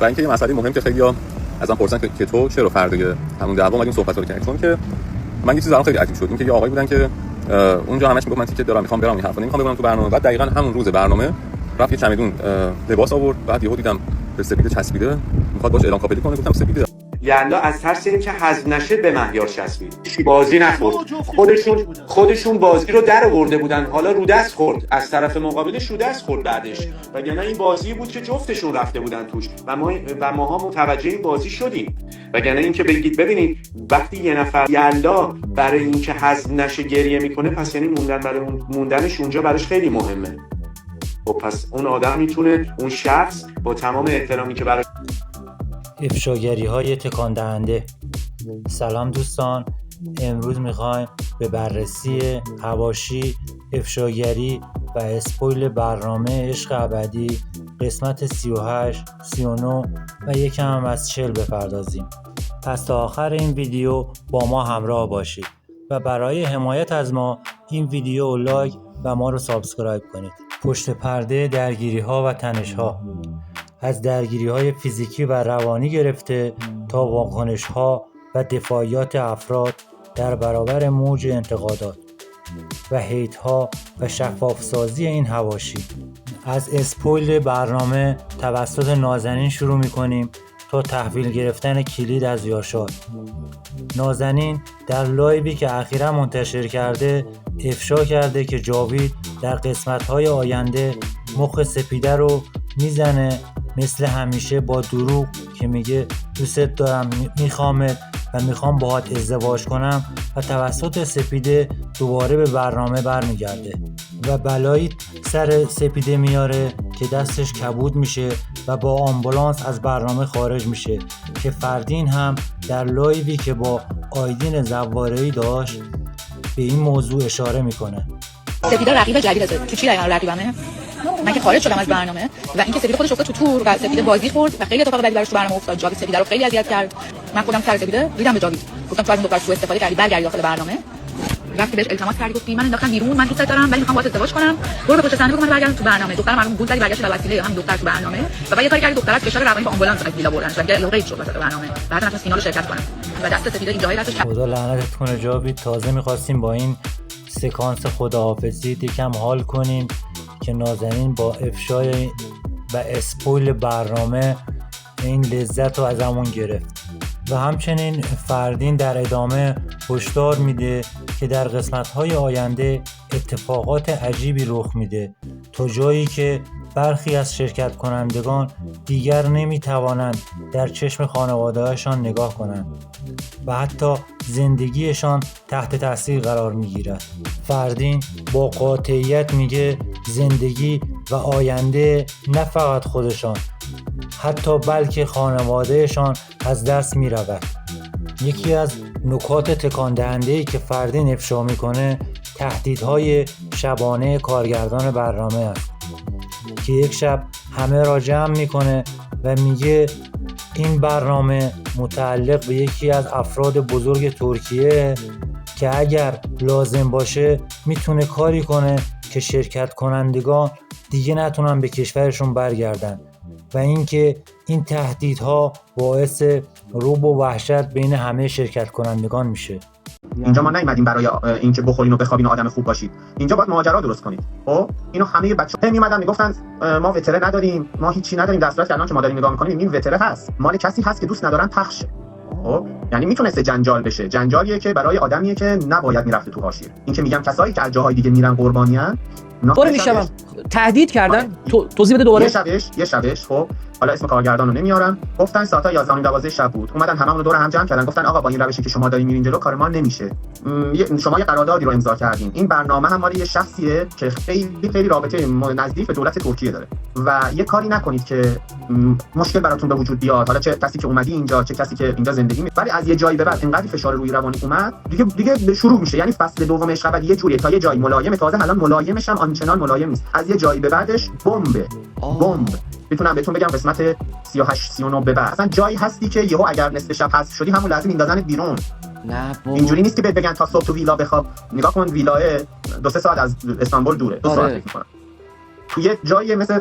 و اینکه یه مسئله مهم که خیلی‌ها ازم پرسن که تو چرا فردا همون دعوا اومدیم صحبت رو کردیم، چون که من یه چیز برام خیلی عجیب شد، این که یه آقایی بودن که اونجا همش میگفت من تیکت دارم میخوام برم این حرفا نمیخوام ببرم تو برنامه، بعد دقیقاً همون روز برنامه رفت یه چمدون لباس آورد، بعد یهو دیدم به سپیده چسبیده میخواد باش اعلام کاپلی کنه، گفتم سپیده یلا از ترس اینکه حذف نشه به مهیار چسبید، بازی نخورد، خودشون بازی رو در آورده بودن، حالا رو دست خورد از طرف مقابلش، رو دست خورد بعدش، وگرنه این بازی بود که جفتشون رفته بودن توش و ماها متوجه این بازی شدیم. وگرنه اینکه بگید ببینید وقتی یه نفر یلا برای اینکه حذف نشه گریه میکنه، پس یعنی موندنش اونجا براش خیلی مهمه. خب پس اون آدم میتونه، اون شخص با تمام احترامی که براش افشاگری‌های تکان دهنده. سلام دوستان، امروز میخوایم به بررسی حواشی، افشاگری و اسپویل برنامه عشق ابدی قسمت 38، 39 و یکم هم از 40 بپردازیم. پس تا آخر این ویدیو با ما همراه باشید و برای حمایت از ما این ویدیو لایک و ما رو سابسکرایب کنید. پشت پرده درگیری‌ها و تنش‌ها، از درگیری‌های فیزیکی و روانی گرفته تا واکنش‌ها و دفاعیات افراد در برابر موج انتقادات و هیت‌ها و شفاف‌سازی این حواشی. از اسپویل برنامه توسط نازنین شروع می‌کنیم تا تحویل گرفتن کلید از یاشار. نازنین در لایوی که اخیراً منتشر کرده افشا کرده که جاوید در قسمت‌های آینده مخ سپیده رو میزنه، مثل همیشه با دروغ که میگه دوست دارم، میخوامت و میخوام باهات ازدواج کنم، و توسط سپیده دوباره به برنامه برمیگرده و بلایی سر سپیده میاره که دستش کبود میشه و با آمبولانس از برنامه خارج میشه، که فردین هم در لایوی که با آیدین زواره‌ای داشت به این موضوع اشاره میکنه. سپیده رقیب جدیده. تو چی دقیقاً رقیبمه؟ من که خارج شدم از برنامه و اینکه سپیده خودش افتاد تو تور و سپیده بازی خورد و خیلی اتفاق بدی براش تو برنامه افتاد. جاوید سپیده رو خیلی اذیت کرد. من خودم سر سپیده ریدم به جاوید، گفتم تو از اون دختر سوء استفاده کردی، برگردی داخل برنامه. رفتی بهش التماس کردی، گفتی من انداختم بیرون، من دوست دارم ولی میخوام باهات ازدواج کنم، برو به پشت صحنه بگو من برگردم تو برنامه. دختر مردم گول زدی، برگشت به وسیله هم دختر تو برنامه و بعد یه کاری کردی دختر از فشار روانی با آمبولانس از ویلا بردنش و دیگه غیب شد وسط برنامه. بعد نتونست فینال شرکت کنه و دست سپیده اینجایی دستش. خدا لعنتت کنه جاوید، تازه می‌خواستیم با این سکانس خداحافظی یکم حال کنیم که نازنین با افشای و اسپویل برنامه این لذت رو ازمون گرفت. و همچنین فردین در ادامه هشدار میده که در قسمت‌های آینده اتفاقات عجیبی رخ میده، تا جایی که برخی از شرکت کنندگان دیگر نمیتوانند در چشم خانواده‌هاشان نگاه کنند و حتی زندگیشان تحت تاثیر قرار میگیرد. فردین با قاطعیت میگه زندگی و آینده نه فقط خودشان، حتی بلکه خانوادهشان از دست می رود. یکی از نکات تکان دهنده‌ای که فردین افشا میکنه تهدیدهای شبانه کارگردان برنامه است که یک شب همه را جمع میکنه و میگه این برنامه متعلق به یکی از افراد بزرگ ترکیه که اگر لازم باشه میتونه کاری کنه که شرکت کنندگان دیگه نتونن به کشورشون برگردن، و اینکه این تهدیدها باعث رعب و وحشت بین همه شرکت کنندگان میشه. اینجا ما نیومدیم برای اینکه بخورین و بخوابین و آدم خوب باشید، اینجا باید ماجرا درست کنید. خب اینو همه بچه‌ها میومدن میگفتن ما وتره نداریم، ما هیچی نداریم، در صورتی که الان که ما داریم نگاه می‌کنیم این وتره هست، مال کسی هست که دوست ندارن پخشه. خب یعنی میتونسته جنجال بشه، جنجالیه که برای آدمیه که نباید میرفته تو حاشیه. این که میگم کسایی که از جاهای دیگه میرن قربانیان، طور میشم تهدید کردن. توضیح بده دوباره. یه شبش خب حالا اسم کارگردان رو نمیارم، گفتن ساعت 11 و 12 شب بود، اومدن هممون رو دور هم جمع کردن، گفتن آقا با این روشی که شما دارین میرین جلو کار ما نمیشه، شما یه قراردادی رو امضا کردین، این برنامه هم مال یه شخصیه که خیلی رابطه نزدیک به دولت ترکیه داره و یه کاری نکنید که مشکل براتون به وجود بیاد، حالا چه کسی که اومدی اینجا چه کسی که اینجا زندگی ولی از یه جایی به بعد اینقدر فشار روی روانی اومد دیگه شروع میشه. یعنی فصل دوم عشق ابدی یه جوریه تا یه جایی ملایمه، تازه الان ملایمش هم آنچنان ملایم نیست، از یه جایی به بعدش بمب. میتونم بهتون بگم قسمت 38 39 به بعد اصلا جایی هستی که یهو اگر نصف شب حذف شدی همون لازم میندازنت بیرون. نه اینجوری نیست که بهت بگن تا صبح تو ویلا بخواب. نگاه کن ویلاه 2-3 ساعت از استانبول دوره، 2 ساعت فکر می‌کنم. توی جای مثل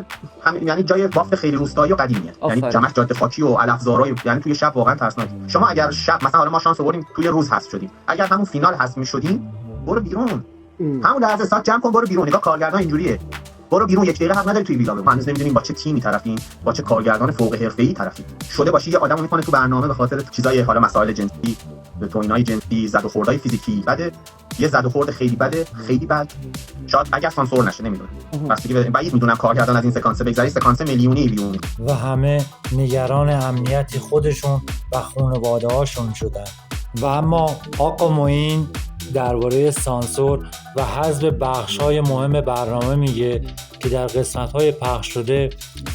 یعنی جای بافت خیلی روستایی و قدیمیه، یعنی جمعش جاده خاکی و علفزارای، یعنی توی شب واقعا ترسناک. شما اگر شب مثلا حالا ما شانس آوردیم توی روز حذف شدیم، اگر همون فینال حذف می‌شدیم برو بیرون، همون لحظه ساعت جمع کن برو بیرون. نگاه کارگردان اینجوریه، برو بیرون، یک دقیقه حق نداری توی ویلا. ما هنوز نمی‌دونیم با چه تیمی طرفیم، با چه کارگردان فوق حرفه‌ای طرفی شده باشی. یه آدمو می‌کنه تو برنامه به خاطر چیزای حالا مسائل جنسی، توهینای جنسی، زد و خوردهای فیزیکی، بعد یه زد و خورد خیلی بده، خیلی بد، شاید اگر سانسور نشه نمیدونم. پس دیگه بعید میدونم کارگردان از این سکانس بگذره، سکانس میلیونی بیرون و همه نگران امنیت خودشون و خانواده‌هاشون شدن. و اما آقا معین درباره سانسور و حذف بخش‌های مهم برنامه میگه که در قسمت‌های پخش شده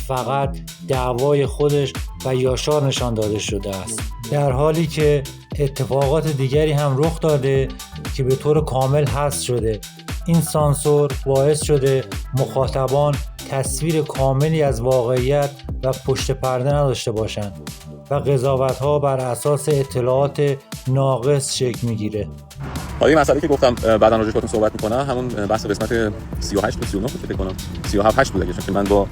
فقط دعوای خودش و یاشار نشان داده شده است، در حالی که اتفاقات دیگری هم رخ داده که به طور کامل حذف شده. این سانسور باعث شده مخاطبان تصویر کاملی از واقعیت و پشت پرده نداشته باشند و قضاوت‌ها بر اساس اطلاعات ناقص شکل می‌گیره. حالا این مسئله که گفتم بعداً راجعش باهاتون صحبت می‌کنم، همون بحث قسمت 38 تا 39 فکر کنم 37 بود دیگه، که من با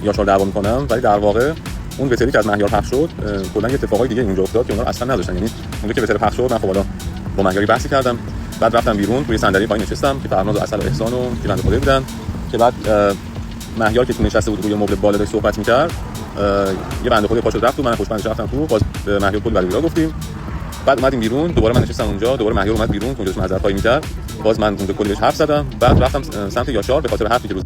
یاشار دعوا می‌کنم، ولی در واقع اون وتری که از مهیار پخش شد کلاً یه اتفاقای دیگه اونجا افتاد که اونا رو اصلا نداشتن. یعنی اونجا که وتر پخش شد من خب حالا با مهیاری بحثی کردم، بعد رفتم بیرون توی صندلی پایین نشستم که فرناز و اصل و احسان و گیرند خدا بودن، که بعد مهیار که تو نشسته بود روی مبل بالا داشت صحبت می‌کرد، یه بنده خدا پاشو رفت و من خوشبختش رفتم تو، باز به مهیار کلی ولی گفتیم. بعد اومدیم بیرون، دوباره من نشستم اونجا، دوباره مهیار اومد بیرون که اونجاش معذرت‌خواهی می‌کرد، باز من اونجا کلی بهش حرف زدم، بعد رفتم سمت یاشار به خاطر حرفی که روز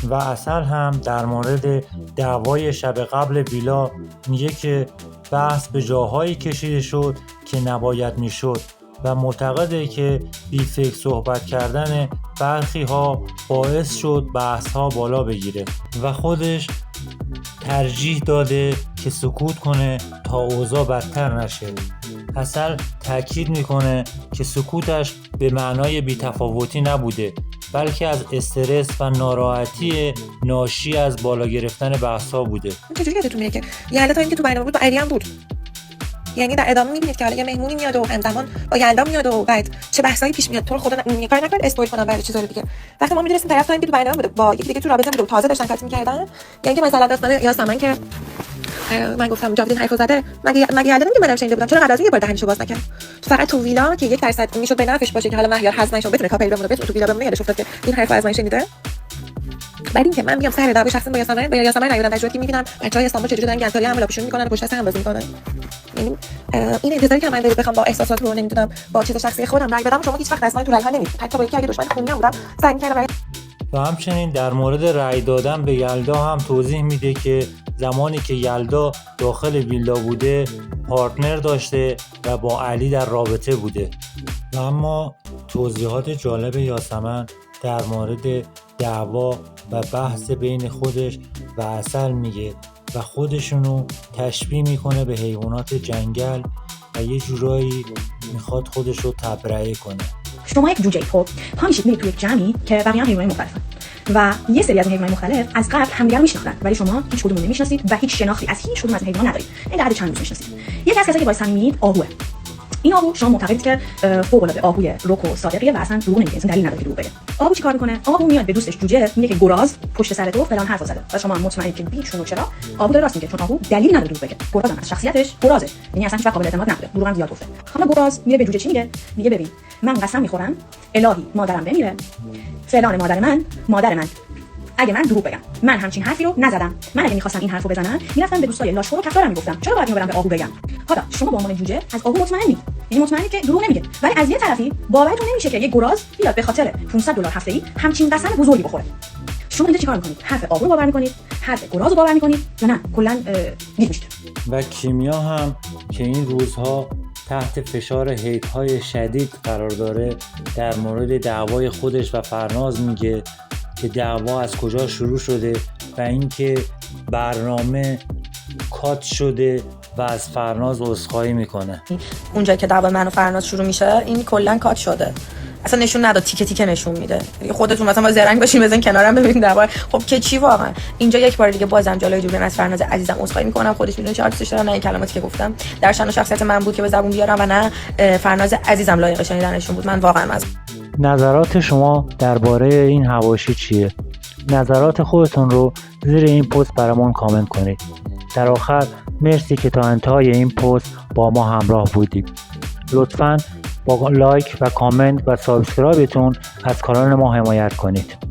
و اصل هم در مورد دعوای شب قبل ویلا میگه که بحث به جاهایی کشیده شد که نباید میشد و معتقده که بی فکر صحبت کردن برخی ها باعث شد بحث ها بالا بگیره و خودش ترجیح داده که سکوت کنه تا اوضاع بدتر نشه. اصل تاکید میکنه که سکوتش به معنای بی‌تفاوتی نبوده، بلکه از استرس و ناراحتی ناشی از بالا گرفتن بحث‌ها بوده. چجوری یادتون میاد که یلدا تا اینکه تو برنامه بود با علی هم بود، یعنی در ادامه میبینید که حالا یه مهمونی میاد و همزمان با یلدا میاد و بعد چه بحثایی پیش میاد. تو رو خدا کار نکنید اسپویل کنم برای چیزا دیگه. وقتی ما میدونستیم طرف تا اینکه تو برنامه بوده با یکی دیگه تو رابطه بوده و تازه داشتن کات می‌کردن، یعنی که مثلا داستان یاسمن که من گفتم جاوید حرفو زده، مگه یلدا نمیگه منم شنیده بودم، چرا قبل از این یه بار دهنشو باز نکرد؟ فقط تو ویلا که 1% میشد به نفعش باشه که حالا مهیار حذف نشه بتونه کاپل بمونه، بتونه تو ویلا بمونه، یادش افتاد که این حرفو از من شنیده. بعد اینکه من میگم سر دعوا شخصا با یاسمن نیومدن در صورتی میبینم بچهای استانبول چجوری دارن گندکاری حمله پیشون میکنن و پشت سر هم بازی میکنن. یعنی این انتظاری که من دارم بخوام با احساسات رو نمیدونم با چیز شخصی خودم رای بدم، شما هیچ وقت دستمال تو رای ها نمیدید، حتی با اینکه اگه دشمن خونی هم بودم سعی می‌کردم. و همچنین در مورد رای دادن به یلدا هم توضیح میده که زمانی که یلدا داخل ویلا بوده پارتنر داشته و با علی در رابطه بوده. و اما توضیحات جالب یاسمن در مورد دعوا و بحث بین خودش و اصل میگه و خودشونو تشبیه میکنه به حیوانات جنگل و یه جورایی میخواد خودش رو تبرئه کنه. شما یک جوجه خب پا میشید میرید توی یک جمعی که بقیه هم حیوانات مختلفن و یه سری از حیوانات مختلف از قبل همدیگر رو میشناختن، ولی شما هیچ کدوم رو نمیشناسید و هیچ شناختی از هیچ کدوم از حیوانات ندارید. این در حد چند روز میشناسید. یکی از کسایی که باعث صمیمیت آهوه. این آهو شما معتقدید که فوق العاده آهوی رک و صادقیه و اصلا دروغ نمیگه، اصلا دلیل نداره که دروغ بگه. آهو چیکار میکنه؟ آهو میاد به دوستش جوجه میگه که گراز پشت سر تو فلان حرفو زده و شما مطمئنید که بیچون و چرا آهو داره راست میگه، چون آهو دلیل نداره دروغ بگه. گراز هم از شخصیتش گرازه، یعنی اصلا هیچ وقت قابل اعتماد نبوده، دروغ هم زیاد گفته. حالا گراز میره به جوجه چی میگه؟ میگه ببین من قسم میخورم الهی مادرم بمیره، فلان مادر من اگه من دروغ بگم، من همچین حرفی رو نزدم، من اگه می‌خواستم این حرفو بزنم میرفتم به دوستای لاشخور و کفتارم میگفتم، چرا باید اینو برم به آهو بگم؟ حالا شما به عنوان جوجه از آهو مطمئنید، یعنی مطمئنید که دروغ نمیگه، ولی از یه طرفی باورتون نمیشه که یه گراز بیاد به خاطر $500 هفته‌ای همچین قسم بزرگی بخوره. شما اینجا چیکار می‌کنید؟ حرف آهو رو باور می‌کنید، حرف گراز رو باور می‌کنید یا نه کلاً گیج میشید؟ و کیمیا هم که این روزها تحت فشار هیت‌های شدید قرار داره در مورد دعوای خودش و فرناز میگه که دعوا از کجا شروع شده و اینکه برنامه کات شده و از فرناز عذرخواهی میکنه. اونجایی که دعوا من و فرناز شروع میشه این کلا کات شده، اصلا نشون نداد، تیکه تیکه نشون میده. خودتون مثلا با زرنگ باشین بزن کنارم ببینید دعوا خب که چی واقعا. اینجا یک بار دیگه بازم جلوی جبران از فرناز عزیزم عذرخواهی میکنم، خودش میدونه چه دوستش دارم، نه این کلماتی که گفتم در شأن شخصیت من بود که به زبون بیارم و نه فرناز عزیزم لایق شنیدنشون بود. من واقعا از نظرات شما درباره این حواشی چیه؟ نظرات خودتون رو زیر این پست برامون کامنت کنید. در آخر مرسی که تا انتهای این پست با ما همراه بودید. لطفاً با لایک و کامنت و سابسکرایبتون از کانال ما حمایت کنید.